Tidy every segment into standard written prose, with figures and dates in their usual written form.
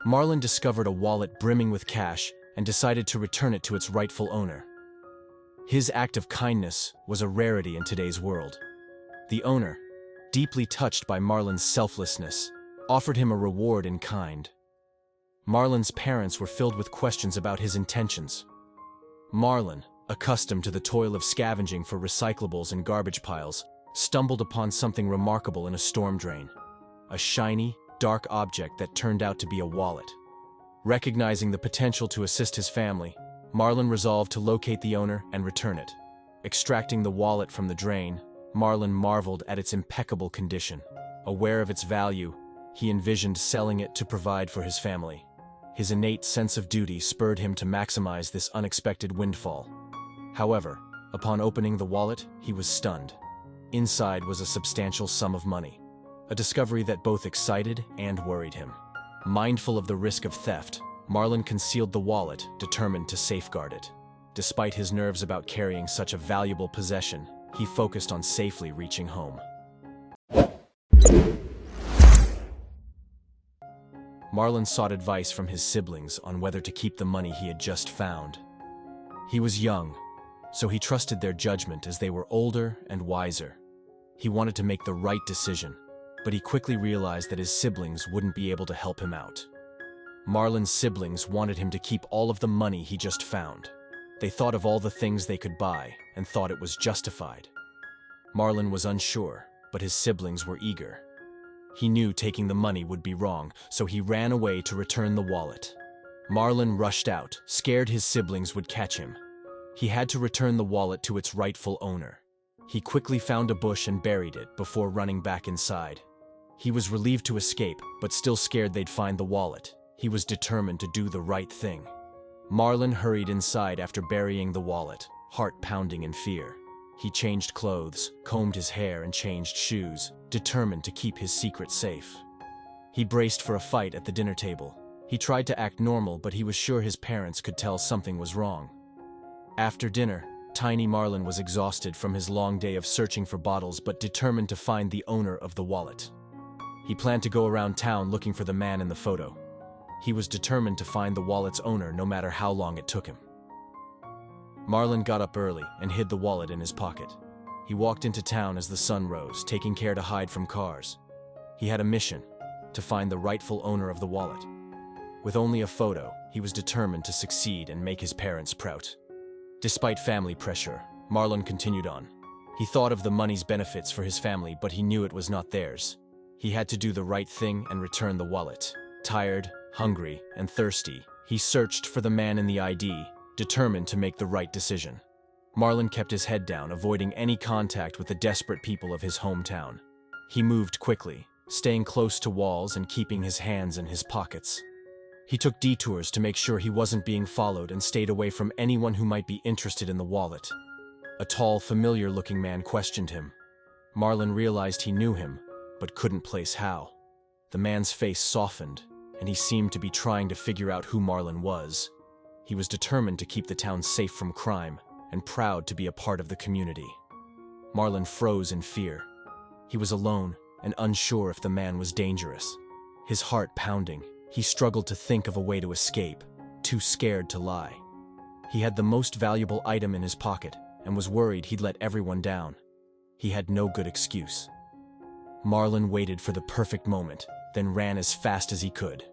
Marlon discovered a wallet brimming with cash and decided to return it to its rightful owner. His act of kindness was a rarity in today's world. The owner, deeply touched by Marlon's selflessness, offered him a reward in kind. Marlon's parents were filled with questions about his intentions. Marlon, accustomed to the toil of scavenging for recyclables and garbage piles, stumbled upon something remarkable in a storm drain. A shiny, dark object that turned out to be a wallet. Recognizing the potential to assist his family, Marlon resolved to locate the owner and return it. Extracting the wallet from the drain, Marlon marveled at its impeccable condition. Aware of its value, he envisioned selling it to provide for his family. His innate sense of duty spurred him to maximize this unexpected windfall. However, upon opening the wallet, he was stunned. Inside was a substantial sum of money, a discovery that both excited and worried him. Mindful of the risk of theft, Marlon concealed the wallet, determined to safeguard it. Despite his nerves about carrying such a valuable possession, he focused on safely reaching home. Marlon sought advice from his siblings on whether to keep the money he had just found. He was young, so he trusted their judgment as they were older and wiser. He wanted to make the right decision, but he quickly realized that his siblings wouldn't be able to help him out. Marlon's siblings wanted him to keep all of the money he just found. They thought of all the things they could buy and thought it was justified. Marlon was unsure, but his siblings were eager. He knew taking the money would be wrong, so he ran away to return the wallet. Marlon rushed out, scared his siblings would catch him. He had to return the wallet to its rightful owner. He quickly found a bush and buried it before running back inside. He was relieved to escape, but still scared they'd find the wallet. He was determined to do the right thing. Marlon hurried inside after burying the wallet, heart pounding in fear. He changed clothes, combed his hair, and changed shoes, determined to keep his secret safe. He braced for a fight at the dinner table. He tried to act normal, but he was sure his parents could tell something was wrong. After dinner, Tiny Marlon was exhausted from his long day of searching for bottles but determined to find the owner of the wallet. He planned to go around town looking for the man in the photo. He was determined to find the wallet's owner no matter how long it took him. Marlon got up early and hid the wallet in his pocket. He walked into town as the sun rose, taking care to hide from cars. He had a mission: to find the rightful owner of the wallet. With only a photo, he was determined to succeed and make his parents proud. Despite family pressure, Marlon continued on. He thought of the money's benefits for his family, but he knew it was not theirs. He had to do the right thing and return the wallet. Tired, hungry, and thirsty, he searched for the man in the ID, determined to make the right decision. Marlon kept his head down, avoiding any contact with the desperate people of his hometown. He moved quickly, staying close to walls and keeping his hands in his pockets. He took detours to make sure he wasn't being followed and stayed away from anyone who might be interested in the wallet. A tall, familiar-looking man questioned him. Marlon realized he knew him, but couldn't place how. The man's face softened, and he seemed to be trying to figure out who Marlon was. He was determined to keep the town safe from crime, and proud to be a part of the community. Marlon froze in fear. He was alone and unsure if the man was dangerous. His heart pounding, he struggled to think of a way to escape, too scared to lie. He had the most valuable item in his pocket and was worried he'd let everyone down. He had no good excuse. Marlon waited for the perfect moment, then ran as fast as he could.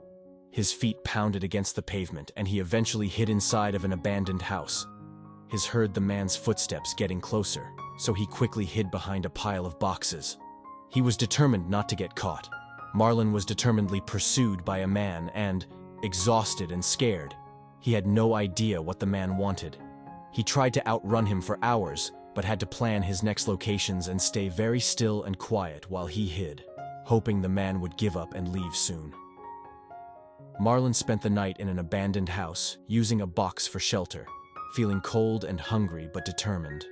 His feet pounded against the pavement, and he eventually hid inside of an abandoned house. He heard the man's footsteps getting closer, so he quickly hid behind a pile of boxes. He was determined not to get caught. Marlon was determinedly pursued by a man and, exhausted and scared, he had no idea what the man wanted. He tried to outrun him for hours, but had to plan his next locations and stay very still and quiet while he hid, hoping the man would give up and leave soon. Marlon spent the night in an abandoned house, using a box for shelter, feeling cold and hungry but determined.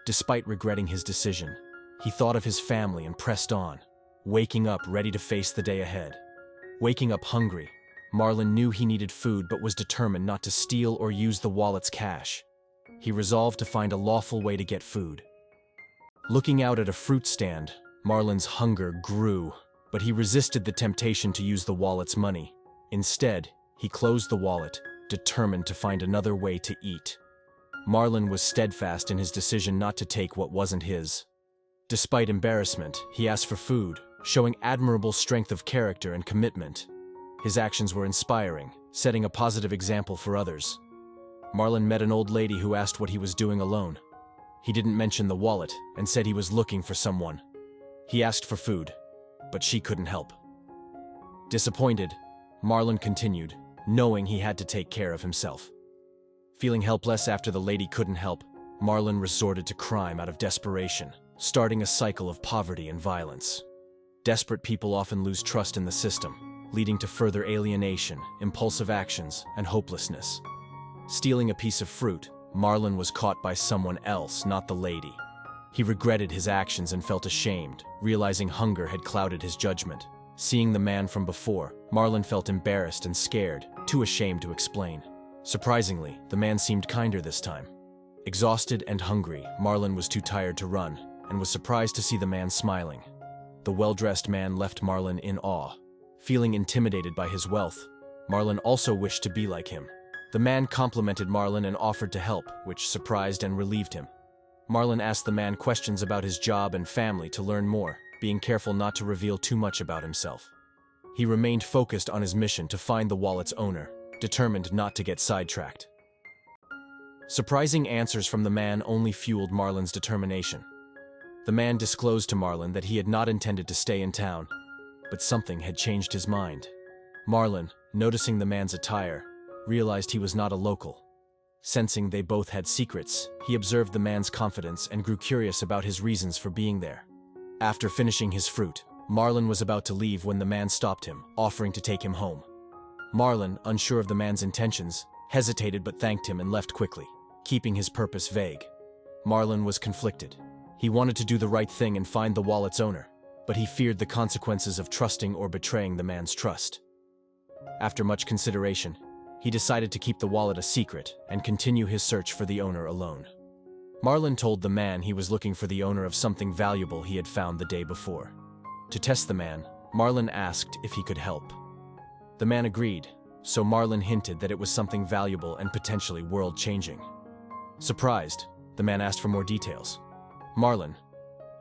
Despite regretting his decision, he thought of his family and pressed on, waking up ready to face the day ahead. Waking up hungry, Marlon knew he needed food but was determined not to steal or use the wallet's cash. He resolved to find a lawful way to get food. Looking out at a fruit stand, Marlon's hunger grew, but he resisted the temptation to use the wallet's money. Instead, he closed the wallet, determined to find another way to eat. Marlon was steadfast in his decision not to take what wasn't his. Despite embarrassment, he asked for food, showing admirable strength of character and commitment. His actions were inspiring, setting a positive example for others. Marlon met an old lady who asked what he was doing alone. He didn't mention the wallet and said he was looking for someone. He asked for food, but she couldn't help. Disappointed, Marlon continued, knowing he had to take care of himself. Feeling helpless after the lady couldn't help, Marlon resorted to crime out of desperation, starting a cycle of poverty and violence. Desperate people often lose trust in the system, leading to further alienation, impulsive actions, and hopelessness. Stealing a piece of fruit, Marlon was caught by someone else, not the lady. He regretted his actions and felt ashamed, realizing hunger had clouded his judgment. Seeing the man from before, Marlon felt embarrassed and scared, too ashamed to explain. Surprisingly, the man seemed kinder this time. Exhausted and hungry, Marlon was too tired to run, and was surprised to see the man smiling. The well-dressed man left Marlon in awe. Feeling intimidated by his wealth, Marlon also wished to be like him. The man complimented Marlon and offered to help, which surprised and relieved him. Marlon asked the man questions about his job and family to learn more, being careful not to reveal too much about himself. He remained focused on his mission to find the wallet's owner, determined not to get sidetracked. Surprising answers from the man only fueled Marlon's determination. The man disclosed to Marlon that he had not intended to stay in town, but something had changed his mind. Marlon, noticing the man's attire, realized he was not a local. Sensing they both had secrets, he observed the man's confidence and grew curious about his reasons for being there. After finishing his fruit, Marlon was about to leave when the man stopped him, offering to take him home. Marlon, unsure of the man's intentions, hesitated but thanked him and left quickly, keeping his purpose vague. Marlon was conflicted. He wanted to do the right thing and find the wallet's owner, but he feared the consequences of trusting or betraying the man's trust. After much consideration, he decided to keep the wallet a secret and continue his search for the owner alone. Marlon told the man he was looking for the owner of something valuable he had found the day before. To test the man, Marlon asked if he could help. The man agreed, so Marlon hinted that it was something valuable and potentially world-changing. Surprised, the man asked for more details. Marlon,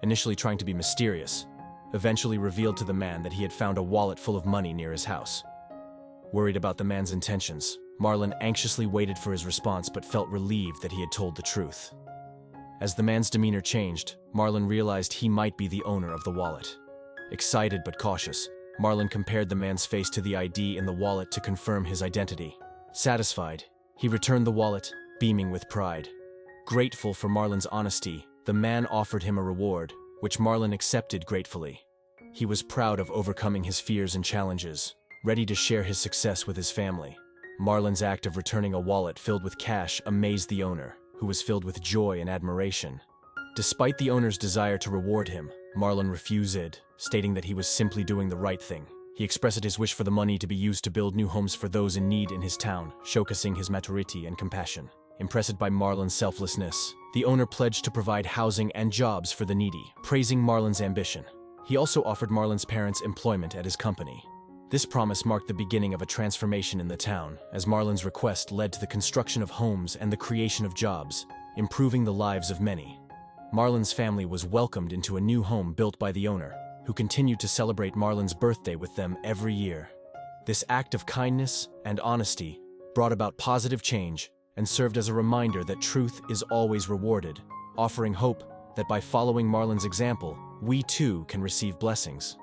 initially trying to be mysterious, eventually revealed to the man that he had found a wallet full of money near his house. Worried about the man's intentions, Marlon anxiously waited for his response but felt relieved that he had told the truth. As the man's demeanor changed, Marlon realized he might be the owner of the wallet. Excited but cautious, Marlon compared the man's face to the ID in the wallet to confirm his identity. Satisfied, he returned the wallet, beaming with pride. Grateful for Marlon's honesty, the man offered him a reward, which Marlon accepted gratefully. He was proud of overcoming his fears and challenges, ready to share his success with his family. Marlon's act of returning a wallet filled with cash amazed the owner, who was filled with joy and admiration. Despite the owner's desire to reward him, Marlon refused, stating that he was simply doing the right thing. He expressed his wish for the money to be used to build new homes for those in need in his town, showcasing his maturity and compassion. Impressed by Marlon's selflessness, the owner pledged to provide housing and jobs for the needy, praising Marlon's ambition. He also offered Marlon's parents employment at his company. This promise marked the beginning of a transformation in the town, as Marlon's request led to the construction of homes and the creation of jobs, improving the lives of many. Marlon's family was welcomed into a new home built by the owner, who continued to celebrate Marlon's birthday with them every year. This act of kindness and honesty brought about positive change and served as a reminder that truth is always rewarded, offering hope that by following Marlon's example, we too can receive blessings.